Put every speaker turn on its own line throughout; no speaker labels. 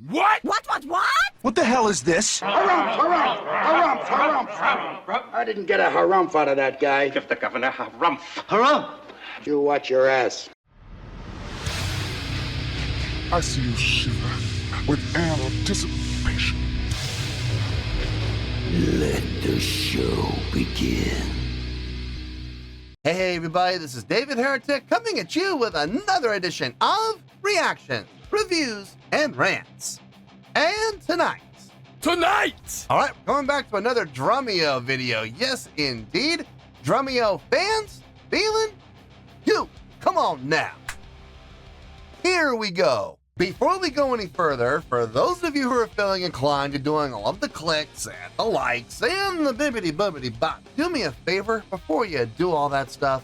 What?
What?
What the hell is this?
Harumph. I didn't get a harumph out of that guy.
Give the governor harumph.
Harumph!
You watch your ass.
I see you shiver with anticipation.
Let the show begin.
Hey everybody, this is David Heretic coming at you with another edition of Reactions, Reviews, and Rants. And tonight, alright, going back to another Drumeo video. Yes, indeed. Drumeo fans, feeling you. Come on now. Here we go. Before we go any further, for those of you who are feeling inclined to doing all of the clicks and the likes and the bibbity-bobbity-bop, do me a favor before you do all that stuff.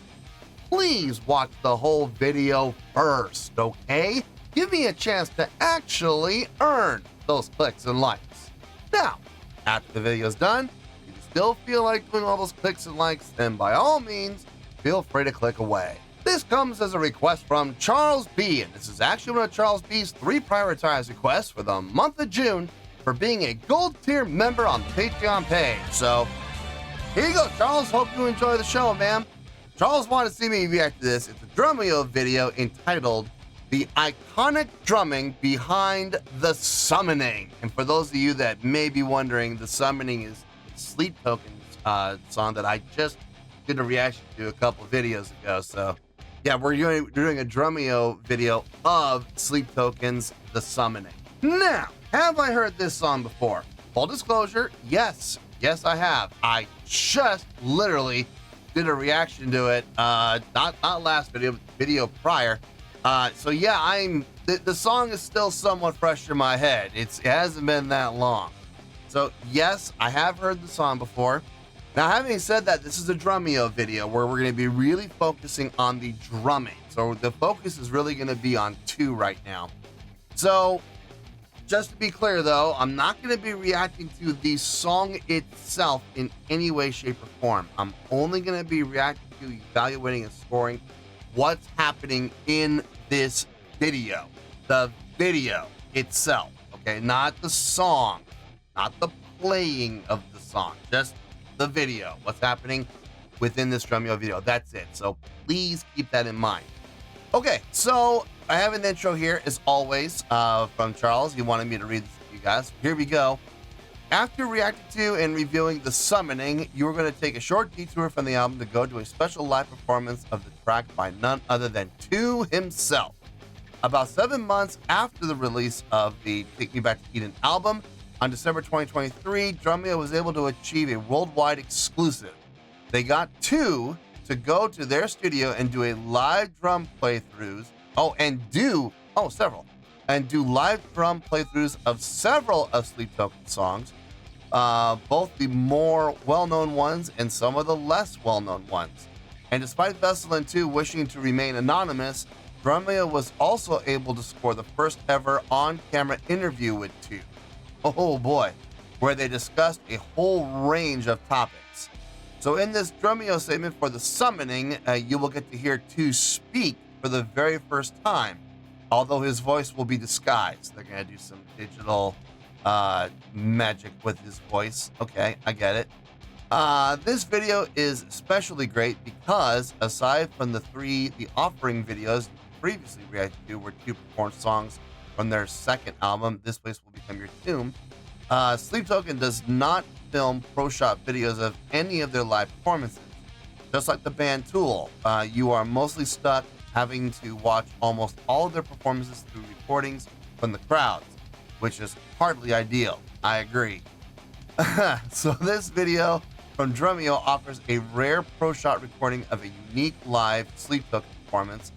Please watch the whole video first, okay? Give me a chance to actually earn those clicks and likes. Now, after the video's done, if you still feel like doing all those clicks and likes, then by all means, feel free to click away. This comes as a request from Charles B, and this is actually one of Charles B's 3 prioritized requests for the month of June for being a gold tier member on the Patreon page. So, here you go, Charles. Hope you enjoy the show, man. Charles wanted to see me react to this. It's a Drumeo video entitled The Iconic Drumming Behind the Summoning. And for those of you that may be wondering, the Summoning is Sleep Token's song that I just did a reaction to a couple videos ago. So, yeah, we're doing a Drumeo video of Sleep Token's The Summoning. Now, have I heard this song before? Full disclosure, yes, I have. I just literally did a reaction to it, not last video prior. So yeah, the song is still somewhat fresh in my head. It hasn't been that long. So yes, I have heard the song before. Now, having said that, this is a Drumeo video where we're going to be really focusing on the drumming. So the focus is really going to be on 2 right now. So just to be clear though, I'm not going to be reacting to the song itself in any way, shape, or form. I'm only going to be reacting to, evaluating, and scoring what's happening in this video. The video itself, okay? Not the song, not the playing of the song, just the video, what's happening within this Drumeo video. That's it. So please keep that in mind. Okay, so I have an intro here, as always, from Charles. He wanted me to read this to you guys. Here we go. After reacting to and reviewing The Summoning, you are going to take a short detour from the album to go to a special live performance of the track by none other than 2 himself. About 7 months after the release of the Take Me Back to Eden album, on December 2023, Drumeo was able to achieve a worldwide exclusive. They got 2 to go to their studio and do a live drum playthroughs. Do live drum playthroughs of several of Sleep Token songs, both the more well-known ones and some of the less well-known ones. And despite Vessel and 2 wishing to remain anonymous, Drumeo was also able to score the first ever on-camera interview with 2. Oh boy, where they discussed a whole range of topics. So in this Drumeo segment for The Summoning, you will get to hear 2 speak for the very first time, although his voice will be disguised. They're going to do some digital magic with his voice. Okay, I get it. This video is especially great because aside from the offering videos previously reacted to were 2 performed songs from their second album, This Place Will Become Your Tomb, Sleep Token does not film pro shot videos of any of their live performances. Just like the band Tool, you are mostly stuck having to watch almost all of their performances through recordings from the crowds, which is hardly ideal. I agree. So this video from Drumeo offers a rare pro shot recording of a unique live Sleep Token performance.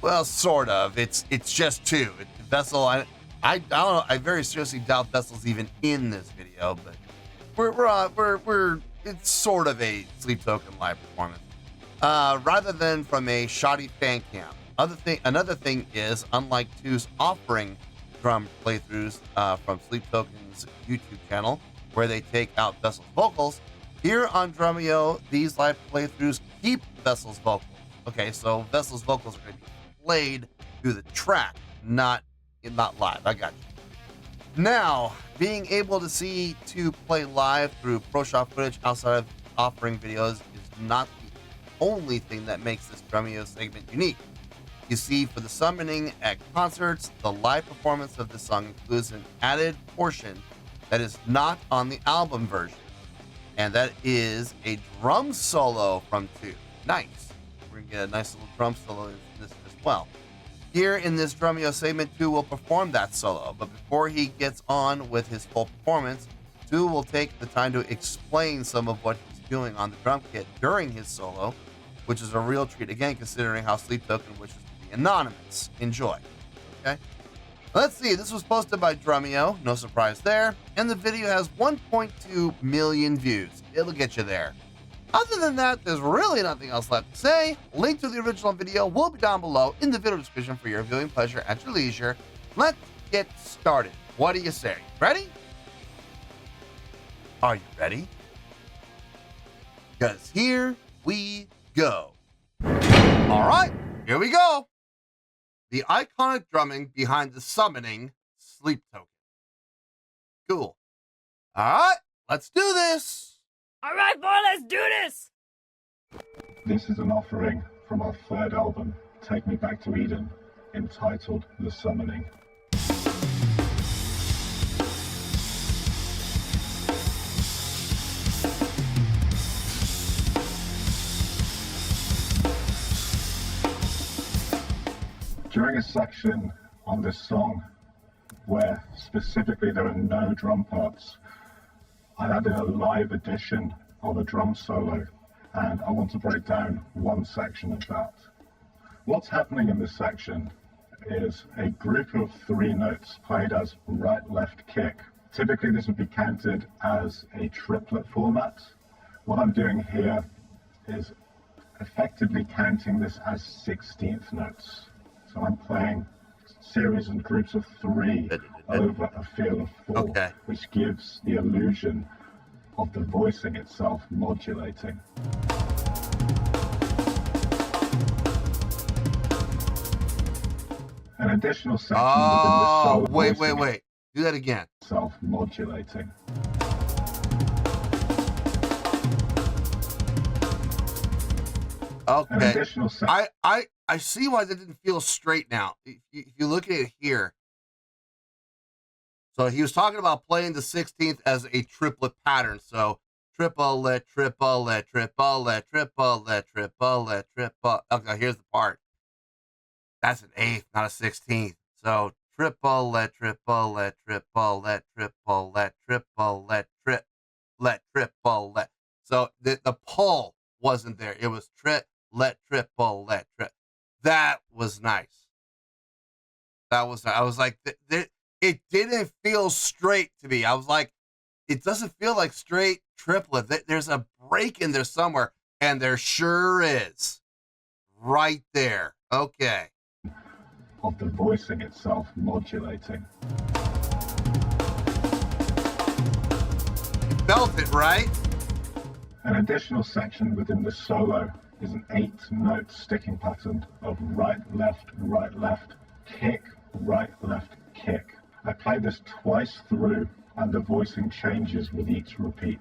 Well, sort of. It's just 2. Vessel, I don't know. I very seriously doubt Vessel's even in this video, but it's sort of a Sleep Token live performance, rather than from a shoddy fan cam. Another thing is, unlike 2's offering drum playthroughs from Sleep Token's YouTube channel, where they take out Vessel's vocals, here on Drumeo, these live playthroughs keep Vessel's vocals. Okay, so Vessel's vocals are going to be played through the track, not live. I got you. Now, being able to see to play live through pro shop footage outside of offering videos is not the only thing that makes this Drumeo segment unique. You see, for the summoning at concerts, the live performance of this song includes an added portion that is not on the album version, and that is a drum solo from 2. Nice. We're gonna get a nice little drum solo in this as well. Here in this Drumeo segment, 2 will perform that solo, but before he gets on with his full performance, 2 will take the time to explain some of what he's doing on the drum kit during his solo, which is a real treat, again, considering how Sleep Token wishes to be anonymous. Enjoy. Okay? Let's see, this was posted by Drumeo, no surprise there, and the video has 1.2 million views. It'll get you there. Other than that, there's really nothing else left to say. Link to the original video will be down below in the video description for your viewing pleasure at your leisure. Let's get started. What do you say? Ready? Are you ready? Because here we go. All right, here we go. The iconic drumming behind the summoning Sleep Token. Cool. All right, let's do this.
All right, boy, let's do this.
This is an offering from our 3rd album, Take Me Back to Eden, entitled The Summoning. During a section on this song where specifically there are no drum parts, I added a live edition of a drum solo, and I want to break down one section of that. What's happening in this section is a group of 3 notes played as right, left, kick. Typically this would be counted as a triplet format. What I'm doing here is effectively counting this as 16th notes. So I'm playing series and groups of 3 over a feel of 4,
okay,
which gives the illusion of the voicing itself modulating. An additional section within the solo
wait. Do that again.
Self-modulating. An
Okay.
additional section.
I see why that didn't feel straight now. If you look at it here. So he was talking about playing the 16th as a triplet pattern. So triplet, triplet, triplet, triplet, triplet, triplet. Okay, here's the part. That's an 8th, not a 16th. So triplet, triplet, triplet, triplet, triplet, triplet, triplet. So the pull wasn't there. It was triplet, triplet, trip. That was nice. I was like, it didn't feel straight to me. I was like, it doesn't feel like straight triplet. There's a break in there somewhere, and there sure is. Right there. Okay.
Of the voicing itself modulating.
Felt it, right?
An additional section within the solo is an 8-note sticking pattern of right, left, kick, right, left, kick. I play this twice through, and the voicing changes with each repeat.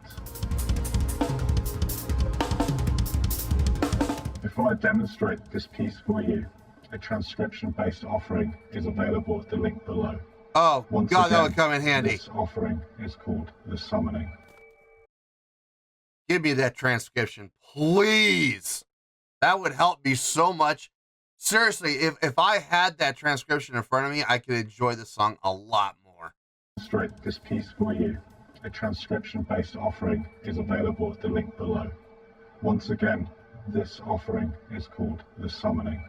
Before I demonstrate this piece for you, a transcription-based offering is available at the link below.
Oh,
Once
God,
again,
that would come in handy.
This offering is called The Summoning.
Give me that transcription, please. That would help me so much. Seriously, if I had that transcription in front of me, I could enjoy the song a lot more.
Demonstrate this piece for you. A transcription-based offering is available at the link below. Once again, this offering is called The Summoning.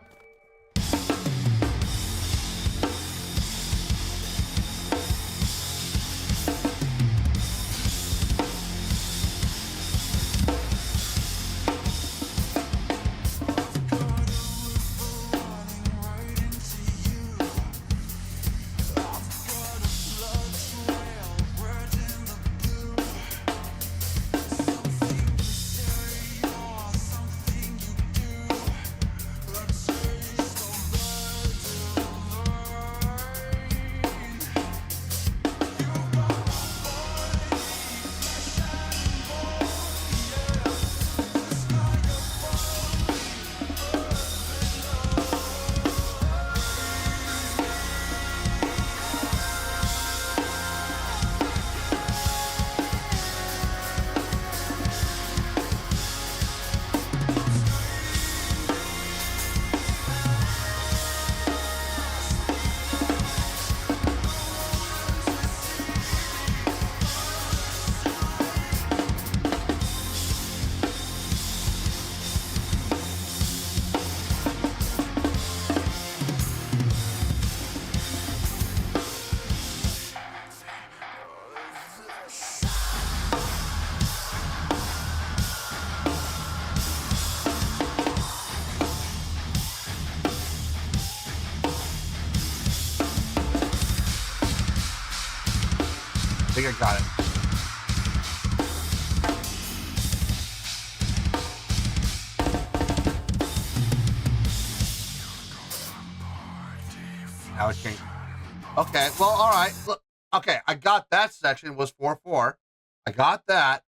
think I got it. Now it's changing. Okay, well, all right. Look, okay, I got that section was 4/4. I got that.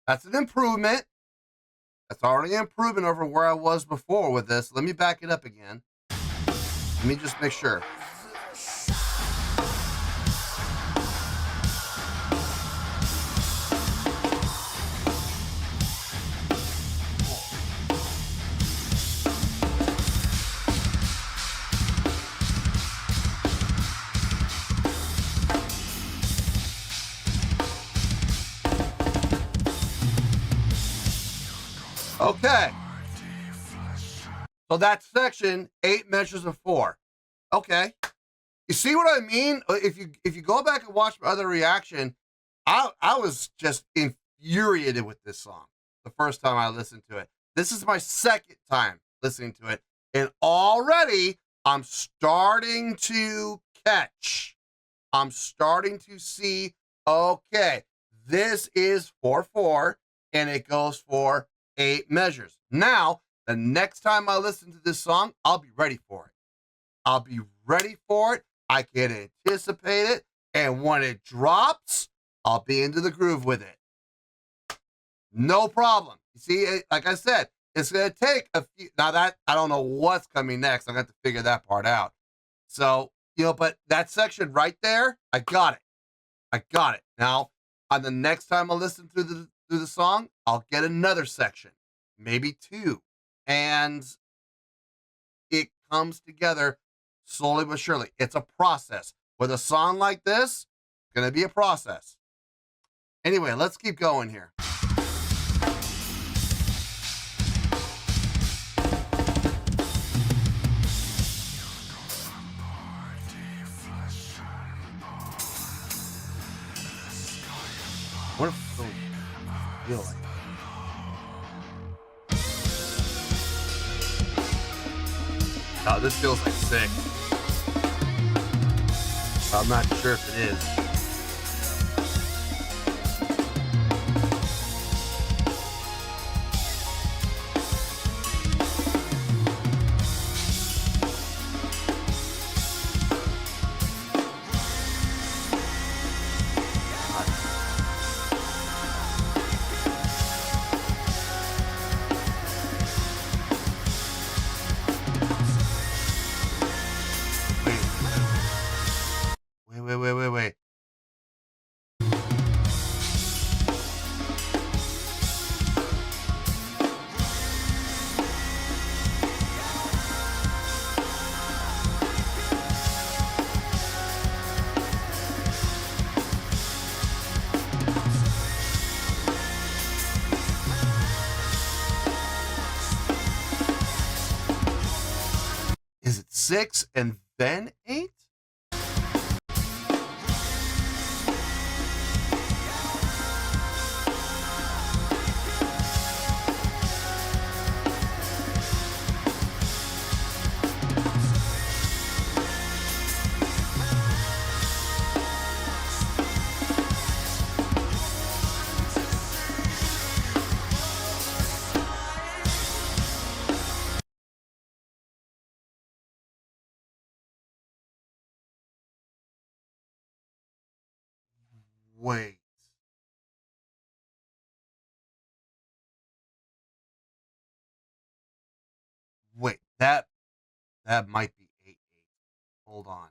That's an improvement. That's already an improvement over where I was before with this. Let me back it up again. Let me just make sure. Okay. So that section, 8 measures of 4. Okay. You see what I mean? If you go back and watch my other reaction, I was just infuriated with this song the first time I listened to it. This is my second time listening to it, and already I'm starting to catch. I'm starting to see, okay, this is 4/4, and it goes for 8 measures. Now, the next time I listen to this song, I'll be ready for it. I'll be ready for it. I can anticipate it. And when it drops, I'll be into the groove with it. No problem. You see, like I said, it's going to take a few. Now that I don't know what's coming next. I'm going to have to figure that part out. So, but that section right there, I got it. I got it. Now, on the next time I listen through the song, I'll get another section, maybe 2. And it comes together slowly but surely. It's a process. With a song like this, it's going to be a process. Anyway, let's keep going here. What if those feel like? Oh, this feels like sick. I'm not sure if it is. Wait. Is it 6 and then 8? Wait. Wait, that might be 8/8. Hold on.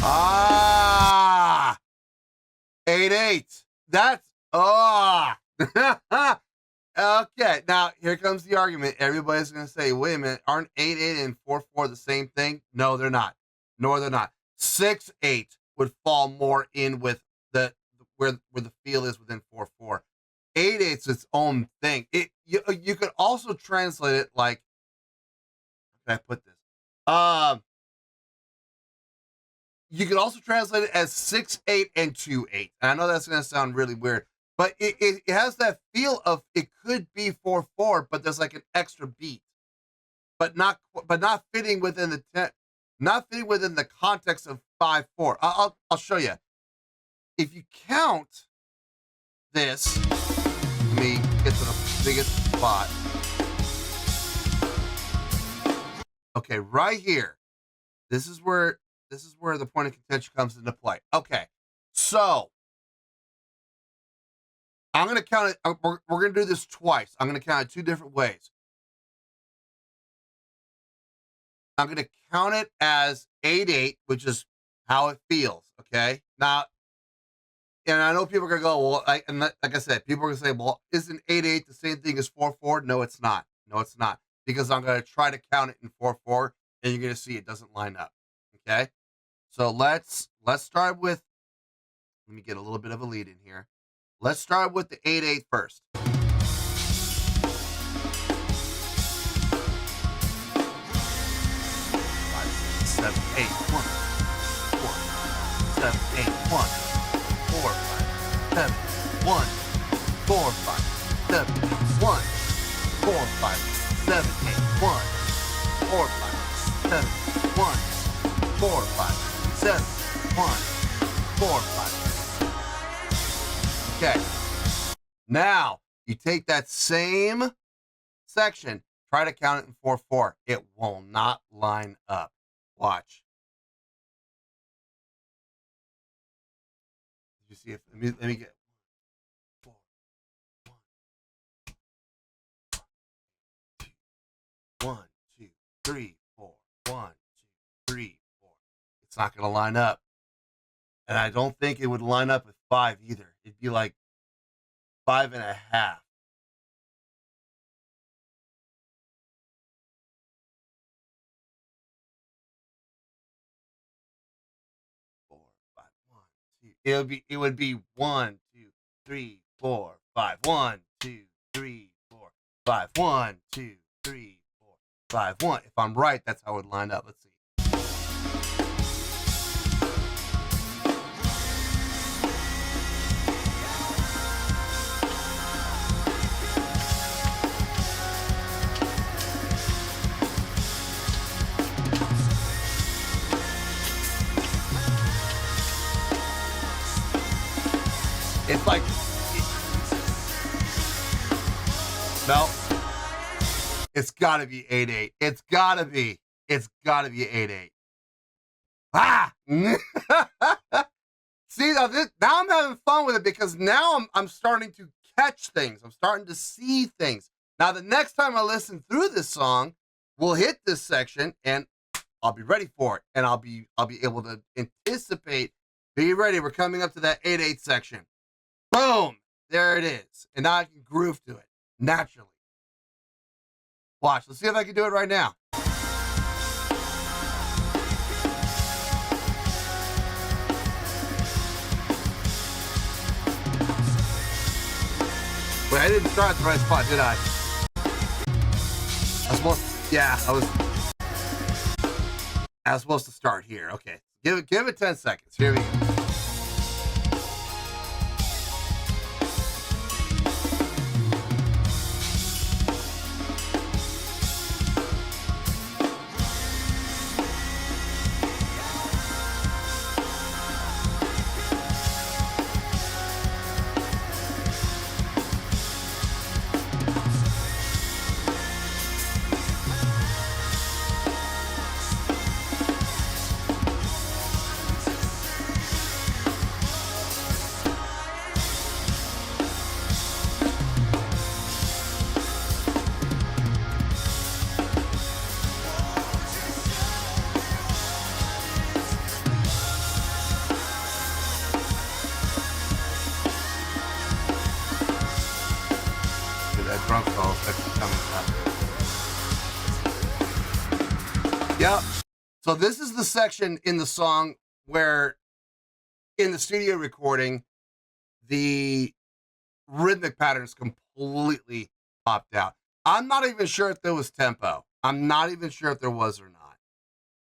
Ah, 8/8. That's okay. Now here comes the argument. Everybody's gonna say, "Wait a minute, aren't 8/8 and 4/4 the same thing?" No, they're not. No, they're not. 6/8 would fall more in with where the feel is within 4/4. 8/8's its own thing. You could also translate it like, how can I put this? You could also translate it as 6/8 and 2/8. And I know that's going to sound really weird, but it has that feel of it could be 4/4, but there's like an extra beat, but not fitting within not fitting within the context of 5/4. I'll show you. If you count this, let me get to the biggest spot. Okay, right here. This is where the point of contention comes into play. Okay, so I'm going to count it. We're going to do this twice. I'm going to count it 2 different ways. I'm going to count it as 8/8, which is how it feels. Okay, now, and I know people are going to go, well, like I said, people are going to say, well, isn't 8/8 the same thing as 4/4? No, it's not. No, it's not, because I'm going to try to count it in 4/4, and you're going to see it doesn't line up. Okay, so let's start with. Let me get a little bit of a lead in here. Let's start with the 8/8 first. 7, 8, 1, 4, 7, 8, 1, 4, 5, 7, 1, 4, 5, 7, 1, 4, 5, 7, 8, 1, 4, 5, 7, 1, 4, 5, 7, 1, 4, 5. Okay. Now you take that same section, try to count it in 4/4. It will not line up. Watch. Did you see if let me get 4, 1, 2, 3, 4, 1, 2, 3, 4. It's not going to line up, and I don't think it would line up with 5 either. It'd be like 5.5. It would be 1, 2, 3, 4, 5. 1, 2, 3, 4, 5. 1, 2, 3, 4, 5. 1. If I'm right, that's how it would line up. Let's see. It's like, no, it's got to be 8/8. It's got to be 8/8. Ah! See, now I'm having fun with it, because now I'm starting to catch things. I'm starting to see things. Now, the next time I listen through this song, we'll hit this section, and I'll be ready for it, and I'll be able to anticipate. Be ready. We're coming up to that 8/8 section. Boom! There it is. And now I can groove to it naturally. Watch. Let's see if I can do it right now. Wait, I didn't start at the right spot, did I? I was supposed to start here. Okay. Give it 10 seconds. Here we go. Yep. So this is the section in the song where, in the studio recording, the rhythmic patterns completely popped out. I'm not even sure if there was tempo. I'm not even sure if there was or not.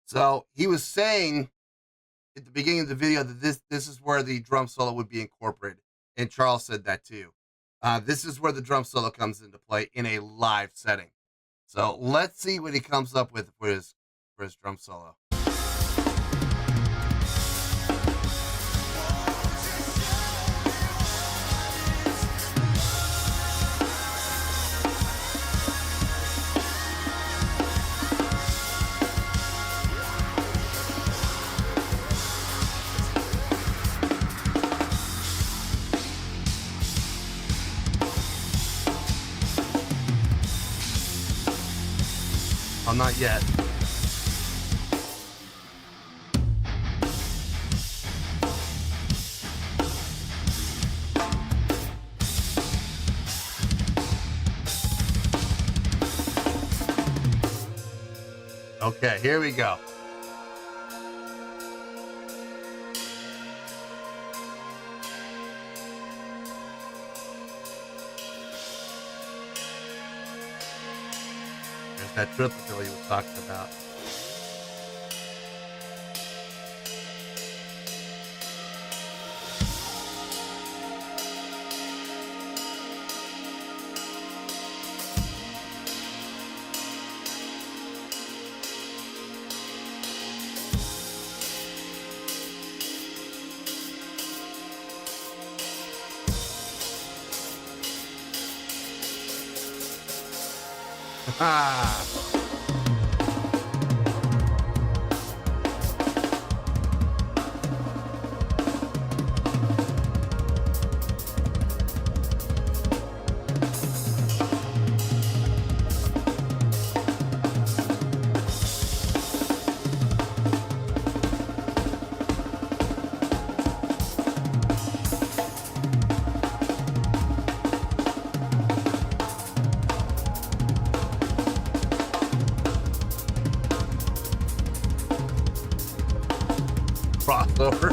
So he was saying at the beginning of the video that this is where the drum solo would be incorporated. And Charles said that too. This is where the drum solo comes into play in a live setting. So let's see what he comes up with for his drum solo. Oh, not yet. Okay, here we go. There's that triple fill he was talking about. Ah. Crossover.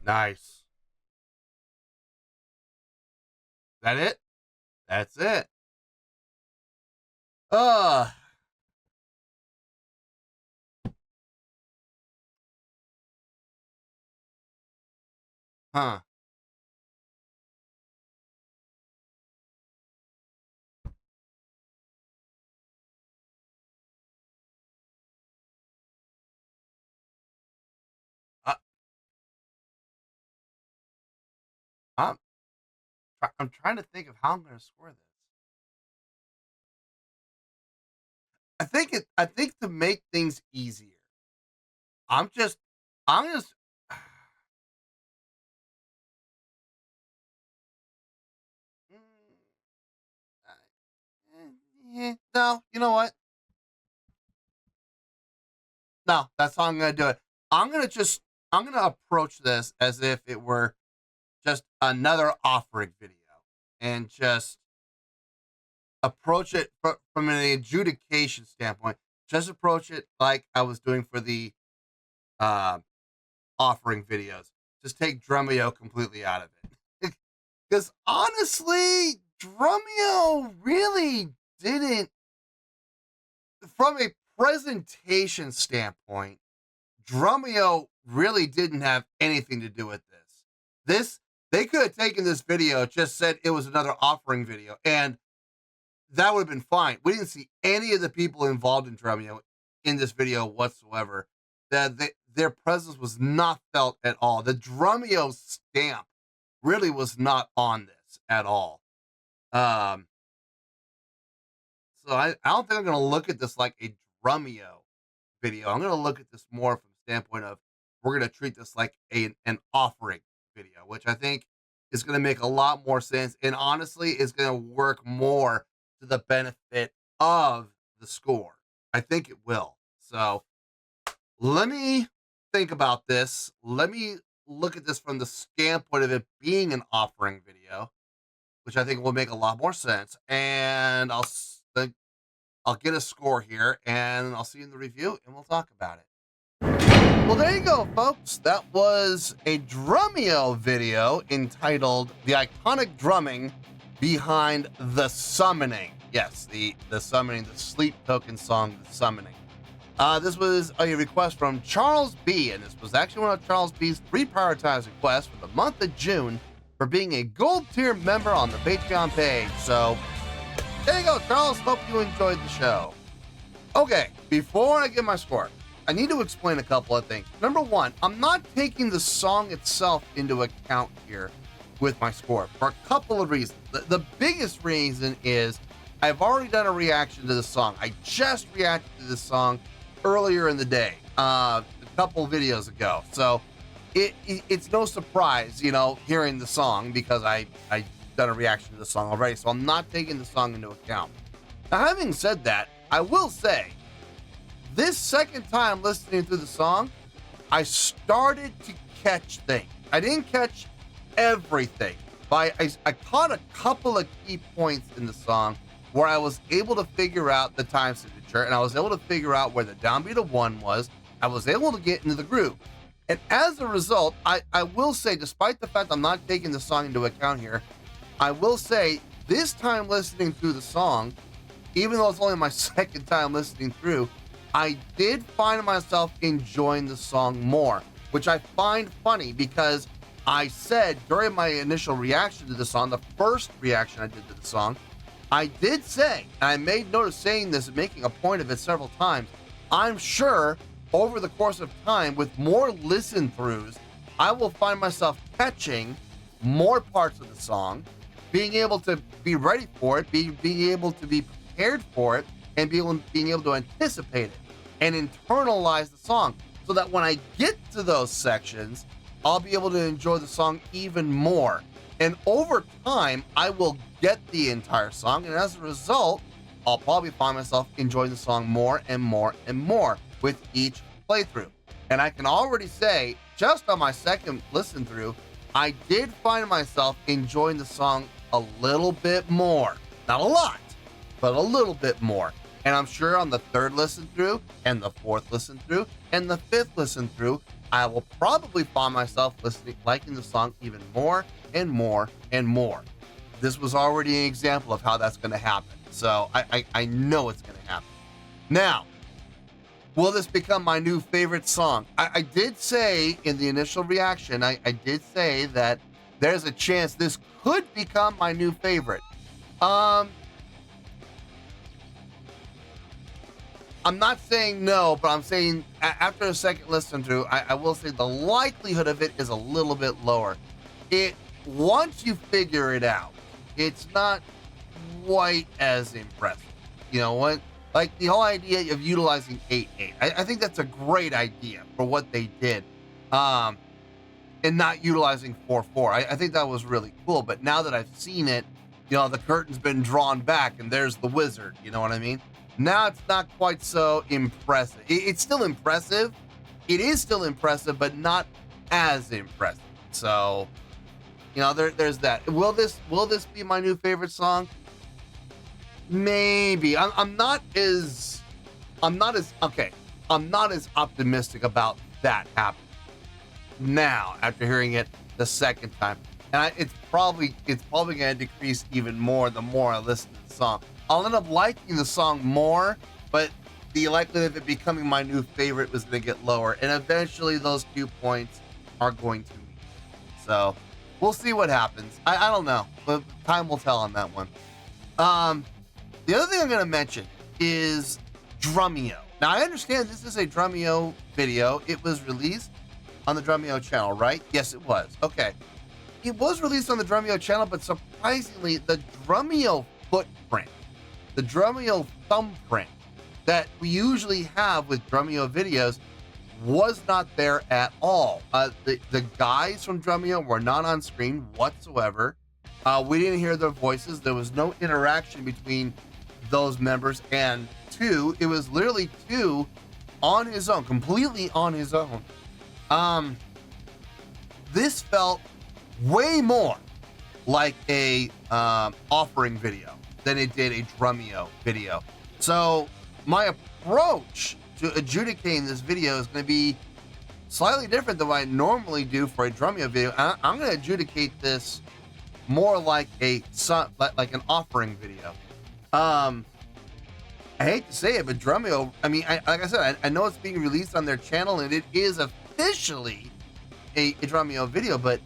Nice. That it? That's it. Uh huh. Uh, I'm I'm trying to think of how I'm gonna score this. I think to make things easier, I'm just I'm just no, you know what? No, that's how I'm going to do it. I'm going to approach this as if it were just another offering video and just approach it from an adjudication standpoint. Just approach it like I was doing for the offering videos. Just take Drumeo completely out of it. Because honestly, Drumeo really didn't, from a presentation standpoint, Drumeo really didn't have anything to do with this. They could have taken this video, just said it was another offering video, and that would have been fine. We didn't see any of the people involved in Drumeo in this video whatsoever. Their presence was not felt at all. The Drumeo stamp really was not on this at all. So I don't think I'm going to look at this like a Drumeo video. I'm going to look at this more from the standpoint of we're going to treat this like an offering video, which I think is going to make a lot more sense. And honestly, is going to work more to the benefit of the score. I think it will. So let me think about this. Let me look at this from the standpoint of it being an offering video, which I think will make a lot more sense. And I'll get a score here, and I'll see you in the review, and we'll talk about it. Well, there you go, folks. That was a Drumeo video entitled "The Iconic Drumming Behind the Summoning." Yes, the Summoning, the Sleep Token song, The Summoning. This was a request from Charles B, and this was actually one of Charles B's 3 prioritized requests for the month of June for being a gold tier member on the Patreon page. So there you go, Charles. Hope you enjoyed the show. Okay, before I give my score, I need to explain a couple of things. Number one, I'm not taking the song itself into account here with my score for a couple of reasons. The biggest reason is I've already done a reaction to the song. I just reacted to this song earlier in the day, a couple videos ago. So it's no surprise, hearing the song because I've done a reaction to the song already. So I'm not taking the song into account. Now, having said that, I will say, this second time listening to the song, I started to catch things. I didn't catch everything, but I caught a couple of key points in the song where I was able to figure out the time signature, and I was able to figure out where the downbeat of 1 was. I was able to get into the groove. And as a result, I will say, despite the fact I'm not taking the song into account here, I will say this time listening through the song, even though it's only my second time listening through, I did find myself enjoying the song more, which I find funny because I said during my initial reaction to the song, the first reaction I did to the song, I did say, and I made note of saying this and making a point of it several times, I'm sure over the course of time, with more listen-throughs, I will find myself catching more parts of the song, being able to be ready for it, being able to be prepared for it, and being able to anticipate it and internalize the song so that when I get to those sections, I'll be able to enjoy the song even more. And over time, I will get the entire song, and as a result, I'll probably find myself enjoying the song more and more and more with each playthrough. And I can already say, just on my second listen through, I did find myself enjoying the song a little bit more. Not a lot, but a little bit more. And I'm sure on the third listen through, and the fourth listen through, and the fifth listen through, I will probably find myself liking the song even more and more and more. This was already an example of how that's going to happen. So I know it's going to happen. Now, will this become my new favorite song? I did say in the initial reaction, I did say that there's a chance this could become my new favorite. I'm not saying no, but I'm saying after a second listen through, I will say the likelihood of it is a little bit lower. Once you figure it out, it's not quite as impressive. You know what? Like the whole idea of utilizing 8/8. I think that's a great idea for what they did. And not utilizing 4/4. I think that was really cool. But now that I've seen it, the curtain's been drawn back and there's the wizard. You know what I mean? Now it's not quite so impressive. It's still impressive. It is still impressive, but not as impressive. So, you know, there's that. Will this be my new favorite song? Maybe. I'm not as optimistic about that happening now after hearing it the second time. And it's probably going to decrease even more the more I listen to the song. I'll end up liking the song more, but the likelihood of it becoming my new favorite was going to get lower. And eventually those 2 points are going to meet. So we'll see what happens. I don't know, but time will tell on that one. The other thing I'm going to mention is Drumeo. Now, I understand this is a Drumeo video. It was released on the Drumeo channel, right? Yes, it was. Okay. It was released on the Drumeo channel, but surprisingly, the Drumeo footprint, the Drumeo thumbprint that we usually have with Drumeo videos was not there at all. The guys from Drumeo were not on screen whatsoever. We didn't hear their voices. There was no interaction between those members, and two, it was literally two on his own, completely on his own. This felt way more like a offering video than it did a Drumeo video. So my approach to adjudicating this video is going to be slightly different than what I normally do for a Drumeo video. I'm going to adjudicate this more like an offering video. I hate to say it, but Drumeo, I mean, like I said, I know it's being released on their channel and it is officially a Drumeo video, but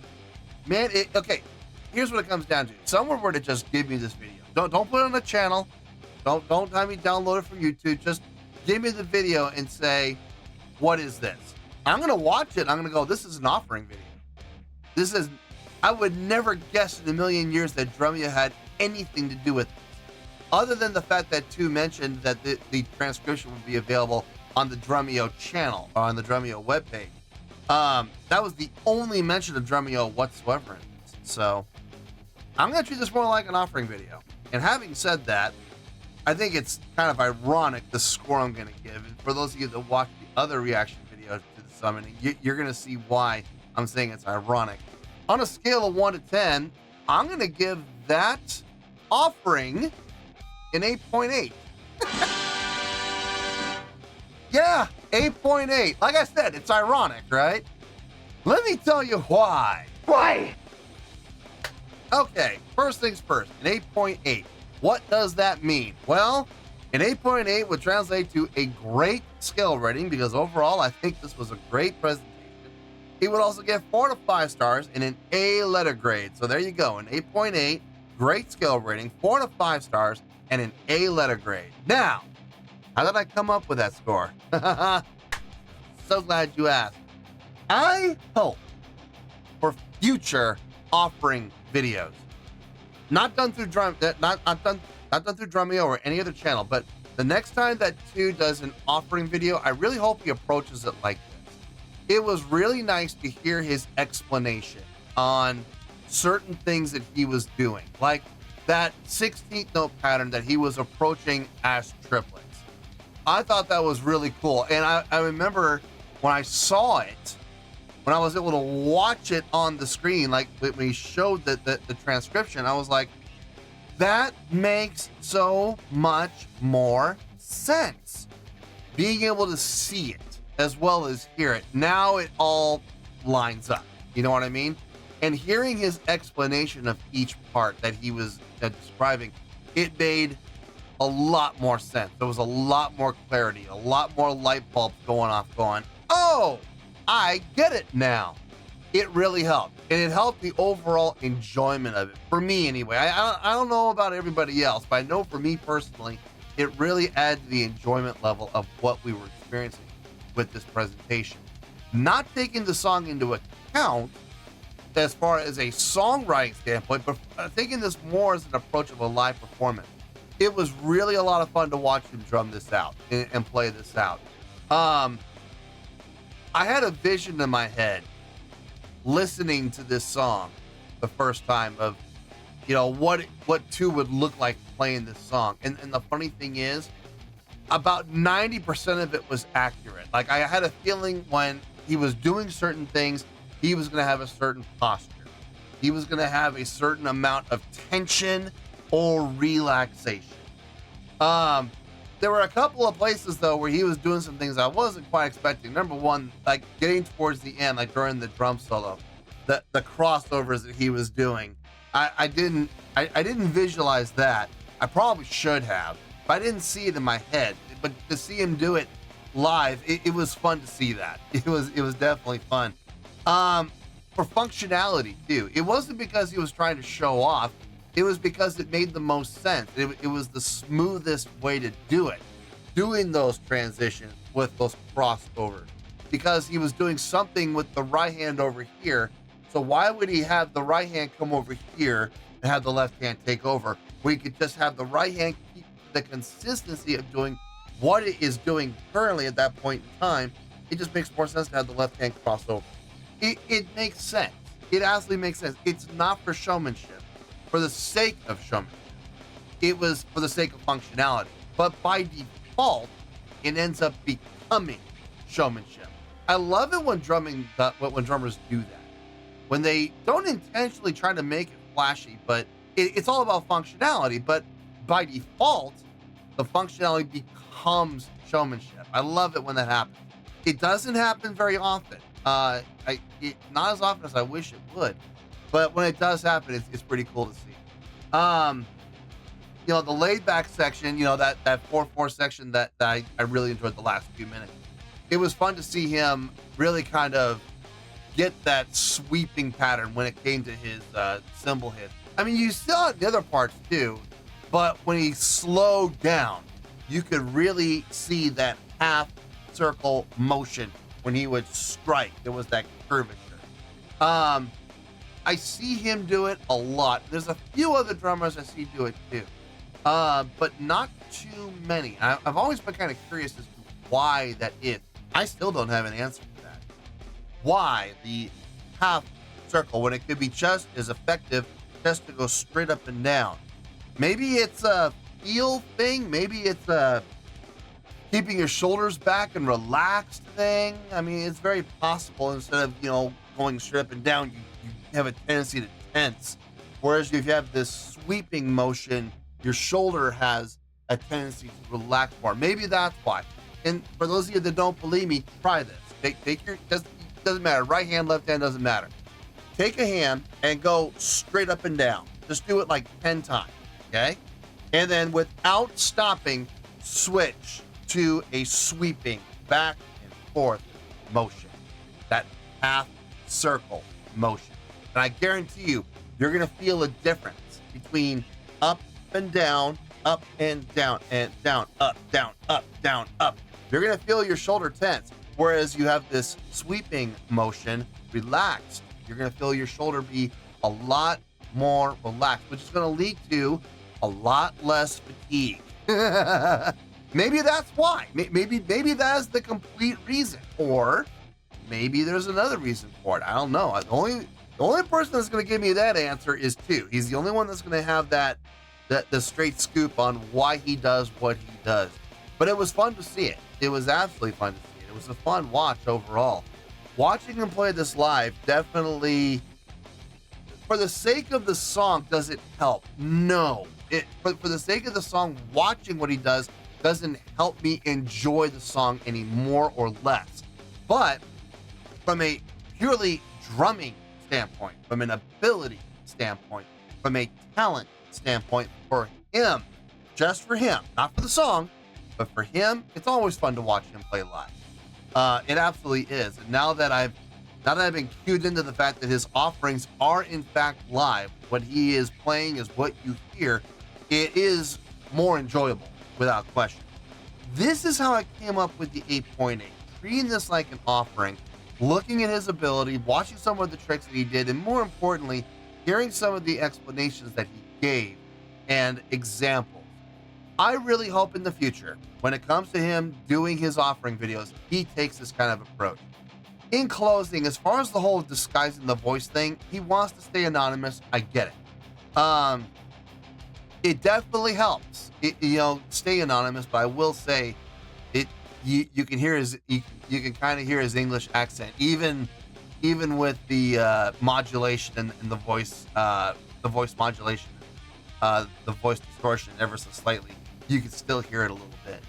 man, okay, here's what it comes down to. Someone were to just give me this video. Don't put it on the channel. Don't have me download it from YouTube. Just give me the video and say, what is this? I'm going to watch it. I'm going to go, this is an offering video. I would never guess in a million years that Drumeo had anything to do with this, other than the fact that two mentioned that the transcription would be available on the Drumeo channel or on the Drumeo webpage. That was the only mention of Drumeo whatsoever in this. So I'm going to treat this more like an offering video. And having said that, I think it's kind of ironic the score I'm going to give. And for those of you that watch the other reaction videos to the summoning, you're going to see why I'm saying it's ironic. On a scale of 1 to 10, I'm going to give that offering an 8.8. Yeah, 8.8. Like I said, it's ironic, right? Let me tell you why.
Why?
Okay, first things first, an 8.8. What does that mean? Well, an 8.8 would translate to a great skill rating because overall, I think this was a great presentation. It would also get 4 to 5 stars and an A letter grade. So there you go, an 8.8, great skill rating, 4 to 5 stars, and an A letter grade. Now, how did I come up with that score? So glad you asked. I hope for future offering videos, not done through not done through Drumeo or any other channel, but the next time that two does an offering video, I really hope he approaches it like this. It was really nice to hear his explanation on certain things that he was doing, like that 16th note pattern that he was approaching as triplets. I thought that was really cool. And I remember when I saw it, when I was able to watch it on the screen, like when he showed the transcription, I was like, that makes so much more sense. Being able to see it as well as hear it, now it all lines up. You know what I mean? And hearing his explanation of each part that he was describing, it made a lot more sense. There was a lot more clarity, a lot more light bulbs going off going, oh, I get it now. It really helped. And it helped the overall enjoyment of it. For me anyway. I don't know about everybody else, but I know for me personally, it really added to the enjoyment level of what we were experiencing with this presentation. Not taking the song into account as far as a songwriting standpoint, but taking this more as an approach of a live performance. It was really a lot of fun to watch him drum this out and play this out. I had a vision in my head listening to this song the first time of, you know, what two would look like playing this song. And the funny thing is, about 90% of it was accurate. Like, I had a feeling when he was doing certain things, he was going to have a certain posture. He was going to have a certain amount of tension or relaxation. There were a couple of places, though, where he was doing some things I wasn't quite expecting. Number one, like getting towards the end, like during the drum solo, the crossovers that he was doing. I didn't visualize that. I probably should have, but I didn't see it in my head. But to see him do it live, it was fun to see that. It was definitely fun. For functionality too. It wasn't because he was trying to show off. It was because it made the most sense. It was the smoothest way to do it. Doing those transitions with those crossovers. Because he was doing something with the right hand over here. So why would he have the right hand come over here and have the left hand take over? We could just have the right hand keep the consistency of doing what it is doing currently at that point in time. It just makes more sense to have the left hand cross over. It makes sense. It absolutely makes sense. It's not for showmanship, for the sake of showmanship. It was for the sake of functionality. But by default, it ends up becoming showmanship. I love it when when drummers do that. When they don't intentionally try to make it flashy, but it's all about functionality. But by default, the functionality becomes showmanship. I love it when that happens. It doesn't happen very often. Not as often as I wish it would, but when it does happen, it's pretty cool to see. The laid back section, that 4/4 section that I really enjoyed the last few minutes. It was fun to see him really kind of get that sweeping pattern when it came to his cymbal hit. I mean, you saw it in the other parts too, but when he slowed down, you could really see that half circle motion when he would strike. There was that curvature. I see him do it a lot. There's a few other drummers I see do it too, but not too many. I've always been kind of curious as to why that is. I still don't have an answer to that. Why the half circle when it could be just as effective just to go straight up and down? Maybe it's a feel thing. Maybe it's a keeping your shoulders back and relaxed thing. I mean, it's very possible. Instead of, going straight up and down, you have a tendency to tense. Whereas if you have this sweeping motion, your shoulder has a tendency to relax more. Maybe that's why. And for those of you that don't believe me, try this. Doesn't matter. Right hand, left hand, doesn't matter. Take a hand and go straight up and down. Just do it like 10 times, okay? And then without stopping, switch to a sweeping back and forth motion. That half circle motion. And I guarantee you're going to feel a difference between up and down, up and down, up, down, up, down, up. You're going to feel your shoulder tense. Whereas you have this sweeping motion relaxed, you're going to feel your shoulder be a lot more relaxed, which is going to lead to a lot less fatigue. Maybe that's why. Maybe that is the complete reason. Or maybe there's another reason for it. I don't know. The only person that's going to give me that answer is Tu. He's the only one that's going to have the straight scoop on why he does what he does. But it was fun to see it. It was absolutely fun to see it. It was a fun watch overall. Watching him play this live definitely, for the sake of the song, does it help? No. But for the sake of the song, watching what he does doesn't help me enjoy the song any more or less. But from a purely drumming standpoint, from an ability standpoint, from a talent standpoint, for him, just for him, not for the song, but for him, it's always fun to watch him play live. It absolutely is. And now that I've been cued into the fact that his offerings are in fact live, what he is playing is what you hear, it is more enjoyable without question. This is how I came up with the 8.8, treating this like an offering, looking at his ability, watching some of the tricks that he did, and more importantly, hearing some of the explanations that he gave and examples. I really hope in the future, when it comes to him doing his offering videos, he takes this kind of approach. In closing, as far as the whole disguising the voice thing, he wants to stay anonymous. I get it. it definitely helps. Stay anonymous, but I will say, you can hear you can kind of hear his English accent, even with the modulation and the voice modulation, the voice distortion ever so slightly. You can still hear it a little bit.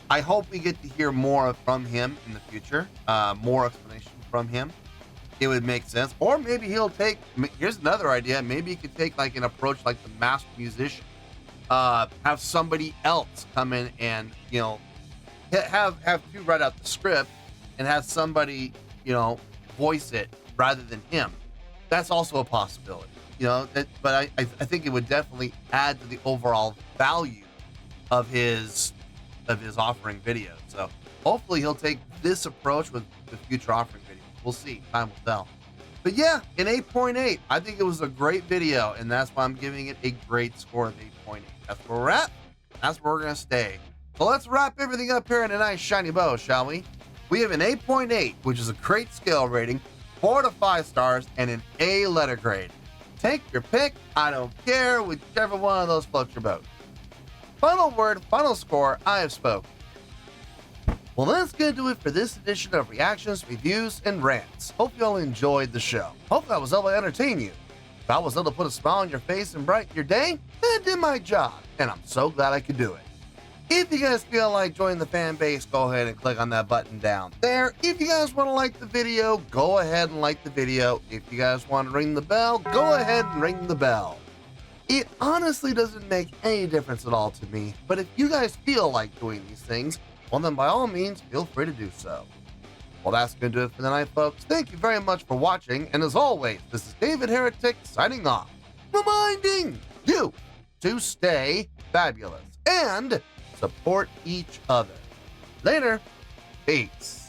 I hope we get to hear more from him in the future, more explanation from him. It would make sense. Or maybe here's another idea. Maybe he could take like an approach like the master musician. Have somebody else come in and, have you write out the script and have somebody, voice it rather than him. That's also a possibility, but I think it would definitely add to the overall value of his offering videos. So hopefully he'll take this approach with future offering videos. We'll see. Time will tell. But yeah, an 8.8. I think it was a great video, and that's why I'm giving it a great score of 8.8. That's where we're at. That's where we're going to stay. So let's wrap everything up here in a nice shiny bow, shall we? We have an 8.8, which is a great scale rating, 4 to 5 stars, and an A letter grade. Take your pick. I don't care. Whichever one of those floats your boat. Final word, final score, I have spoken. Well, that's going to do it for this edition of Reactions, Reviews, and Rants. Hope you all enjoyed the show. Hope I was able to entertain you. If I was able to put a smile on your face and brighten your day, I did my job, and I'm so glad I could do it. If you guys feel like joining the fan base, go ahead and click on that button down there. If you guys want to like the video, go ahead and like the video. If you guys want to ring the bell, go ahead and ring the bell. It honestly doesn't make any difference at all to me, but if you guys feel like doing these things, well then by all means, feel free to do so. Well, that's going to do it for tonight, folks. Thank you very much for watching, and as always, this is David Heretic signing off, reminding you to stay fabulous and support each other. Later. Peace.